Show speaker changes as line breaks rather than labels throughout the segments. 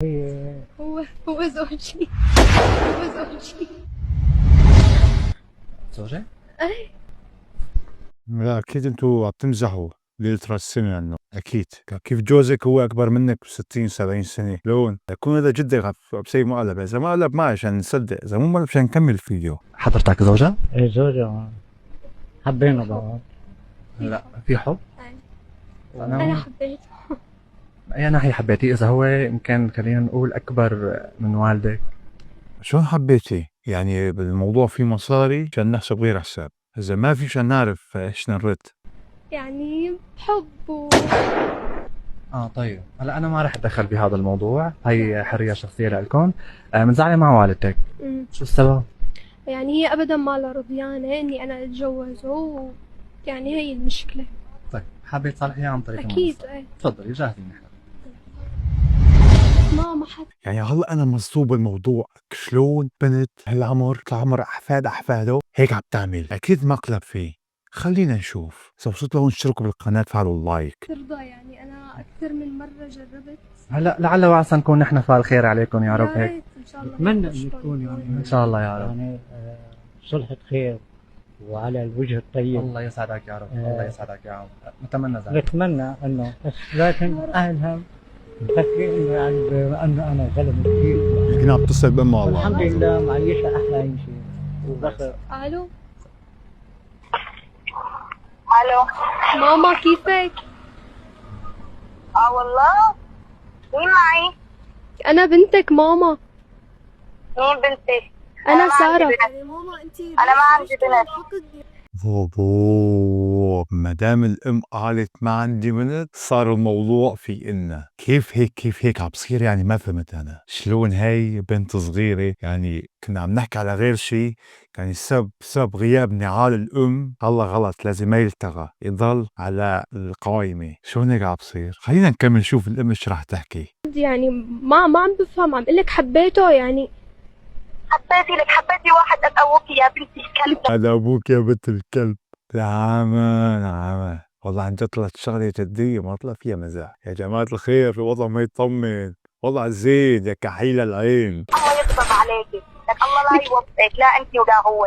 هو زوجي. هو زوجي.
زوجك؟
اي.
لا اكيد انتوا عم تمزحوا ليلة راس السنة انه اكيد كيف جوزك هو اكبر منك ب 60 70 سنة لون يكون هذا جدك عم بسوي مقلب، اذا ما قلب معي عشان نصدق، اذا مو مقلب عشان نكمل الفيديو.
حضرتك زوجة؟
ايه زوجة. حبينا بعض.
لا في حب؟
أي.
أنا
انا حبيته.
من أي ناحية حبيتيه؟ إذا هو يمكن خلينا نقول أكبر من والدك.
شلون حبيتي؟ يعني بالموضوع في مصاري عشان نحسب غير حساب، اذا ما في عشان نعرف ايش نرد.
يعني بحب
طيب هلا أنا ما رح أتدخل بهذا الموضوع، هي حرية شخصية لكم. منزعلة مع والدتك، شو السبب؟
يعني هي ابدا ما لها رضيانه اني انا اتجوزه يعني هي المشكله.
طيب حابة تصالحيها عن طريق
اكيد.
المنصة.
ايه.
تفضلي جاهزين نحن.
ما حد.
يعني هلا انا مصدوم بالموضوع، شلون بنت هالعمر كعمر احفاده هيك عم تعمل؟ اكيد مقلب فيه. خلينا نشوف، اذا وصلتوا لهون اشتركوا بالقناة فعلوا اللايك.
ترضى يعني انا اكثر من مره جربت.
هلا لعل وعسى نكون نحن فعل خير عليكم يا رب
يا
هيك.
ريت ان شاء الله.
أتمنى أن يكون يعني
إن شاء الله يا رب.
يعني صلحة خير وعلى الوجه الطيب.
الله يسعدك يا رب، الله يسعدك يا رب، نتمنى ذلك.
نتمنى انه بس لكن اهلها مفكرين انه يعني بما انه انا زلمه كبير
لكن عم تتصل بامها والله.
الحمد لله معيشها احلى شيء وبخير.
الو
الو.
ماما كيفك؟
والله مين معي؟
انا بنتك ماما.
مين بنتي؟
انا
ما عندي
ساره.
بنت.
يعني ماما انت
انا ما عندي بنت.
بوبو، ما دام الام قالت ما عندي بنت صار الموضوع في إلنا. كيف هيك عم بصير؟ يعني ما فهمت انا شلون هي بنت صغيره، يعني كنا عم نحكي على غير شيء، يعني سبب غياب نعال الام الله غلط، لازم ما يلتغى، يضل على القائمه. شلون هيك عم بصير؟ خلينا نكمل نشوف الام ايش رح تحكي.
يعني ما عم بفهم، عم قلك حبيته يعني.
حبيتي لك حبيتي واحد ابوك يا بنتي الكلب.
هذا ابوك يا بنت الكلب. نعم نعم، والله عن جد طلعت شغله جديه ما طلع فيها مزاح. يا جماعه الخير الوضع ما يطمن، والله عزيز يا كحيل العين.
الله يغضب عليكي، لك الله لا يوفقك، لا انت ولا هو.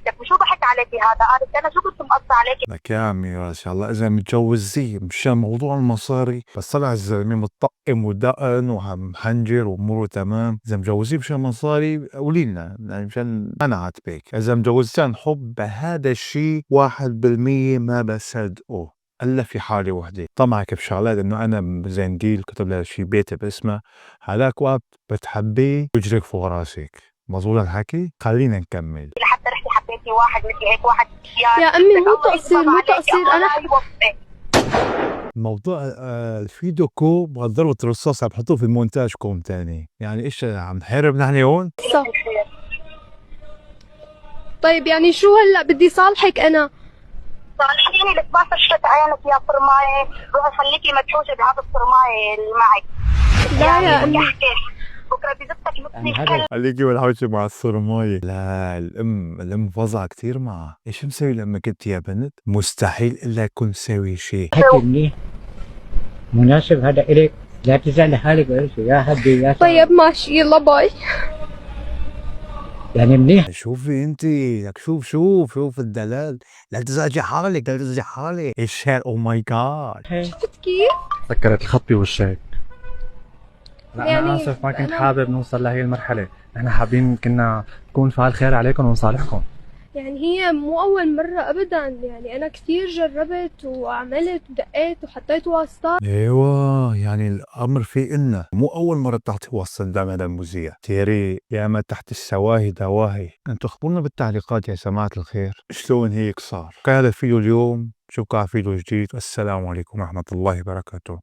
لك شو ضحك عليكي هذا؟ قالت انا شو كنت مقصى عليكي؟
لك يا عمي ما شاء الله اذا متجوزيه مشان موضوع المصاري، بس طلع الزلمه مطقم ودقن ومحنجر واموره تمام. اذا مجوزيه مشان مصاري قولي لنا، يعني مشان ما نعاتبك. اذا مجوزتي عن حب هذا الشيء 1% ما بصدقه الا في حاله وحده، طمعك بشغلات انه انا زنديل كتب لها شي بيت باسمها، هذاك وقت بتحبيه ويجرك فوق راسك. مظبوط الحكي؟ خلينا نكمل.
لحتى رحتي حبيتي واحد مثل هيك واحد
يا امي مو تقصير مو تقصير. انا
لا يوفقك.
موضوع الفيديو كوم وضربة الرصاص عم بحطوه في المونتاج كوم تاني، يعني ايش عم نحارب نحن هون؟
صح. طيب يعني شو هلا بدي صالحك انا؟
صالحيني لك ما فرشت عينك يا صرمايه، روحي خليكي مدحوشه بهذا الصرمايه اللي معك.
لا يا
بدي
امي.
احكي بكره بزتك مثل
يعني
الكلب.
عليكي والحوشة مع الصرماية. لا الام وضع كتير معها. ايش مسوي لما كنت يا بنت؟ مستحيل الا يكون مسوي شيء.
حكي منيح مناسب هذا إليك، لا تزعل حالك ولا شيء يا حبي يا سارة.
طيب ماشي يلا باي.
يعني منيح.
شوفي انت، لك شوف الدلال. لا تزعجي حالك، لا تزعجي حالك. ايش هاد؟ او ماي جاد.
شفت كيف؟
سكرت الخط بوشك. لا
يعني
أنا آسف ما كنت
أنا-
حابب نوصل لهي المرحلة، نحن حابين كنا نكون فعل خير عليكم ونصالحكم.
يعني هي مو أول مرة أبدا، يعني أنا كثير جربت وعملت ودقيت وحطيت واسطات.
ايوه يعني الامر في إلنا، مو اول مره تعطي وصل دم هذا المذيع. تيري يا ما تحت السواهي دواهي. انتوا اخبرونا بالتعليقات يا سماعه الخير شلون هيك صار. كان هذا الفيديو اليوم، شوفكم على فيديو جديد، والسلام عليكم ورحمه الله وبركاته.